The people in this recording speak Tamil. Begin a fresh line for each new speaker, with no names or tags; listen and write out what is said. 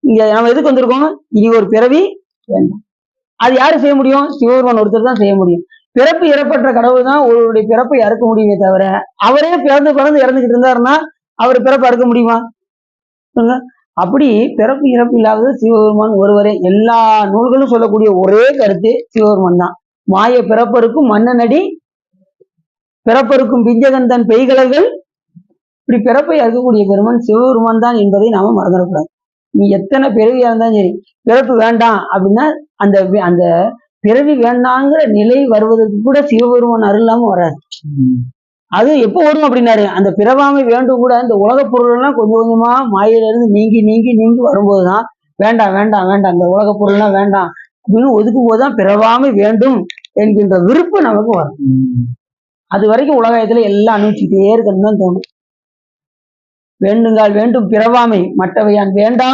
இங்க நம்ம எதுக்கு வந்திருக்கோம்? இனி ஒரு பிறவி வேண்டாம். அது யாரு செய்ய முடியும்? சிவபெருமான் ஒருத்தர் தான் செய்ய முடியும். பிறப்பு இறப்பற்ற கடவுள் தான் ஒருவருடைய பிறப்பை அறுக்க முடியுமே தவிர, அவரே பிறந்து பிறந்து இறந்துகிட்டு இருந்தாருன்னா அவர் பிறப்பை அறுக்க முடியுமா? சொல்லுங்க. அப்படி பிறப்பு இறப்பு இல்லாதது சிவபெருமான் ஒருவரே. எல்லா நூல்களும் சொல்லக்கூடிய ஒரே கருத்து சிவபெருமான் தான். மாய பிறப்பருக்கும் மன்னனடி பிறப்பருக்கும் பிஞ்சகன் தன் பெய்கலர்கள், இப்படி பிறப்பை அறுக்கக்கூடிய பெருமான் சிவபெருமான் தான் என்பதை நாம மறந்துடக்கூடாது. நீ எத்தனை பிறவியா இருந்தாலும் சரி, பிறப்பு வேண்டாம் அப்படின்னா அந்த அந்த பிறவி வேண்டாங்கிற நிலை வருவதற்கு கூட சிவபெருமான் அருள் இல்லாம வராது. அது எப்போ வரும் அப்படின்னாரு, அந்த பிறவாமை வேண்டும் கூட இந்த உலக பொருள் எல்லாம் கொஞ்சம் கொஞ்சமா மாயில இருந்து நீங்கி நீங்கி நீங்கி வரும்போதுதான் வேண்டாம் வேண்டாம் வேண்டாம் இந்த உலக பொருள் எல்லாம் வேண்டாம் அப்படின்னு ஒதுக்கும் போதுதான் பிறவாமை வேண்டும் என்கின்ற விருப்பம் நமக்கு வரும். அது வரைக்கும் உலகத்துல எல்லாம் அனுபவிச்சுட்டே இருக்கணும்னு தான் தோணும். வேண்டுங்கால் வேண்டும் பிறவாமை மற்றவையான் வேண்டாமை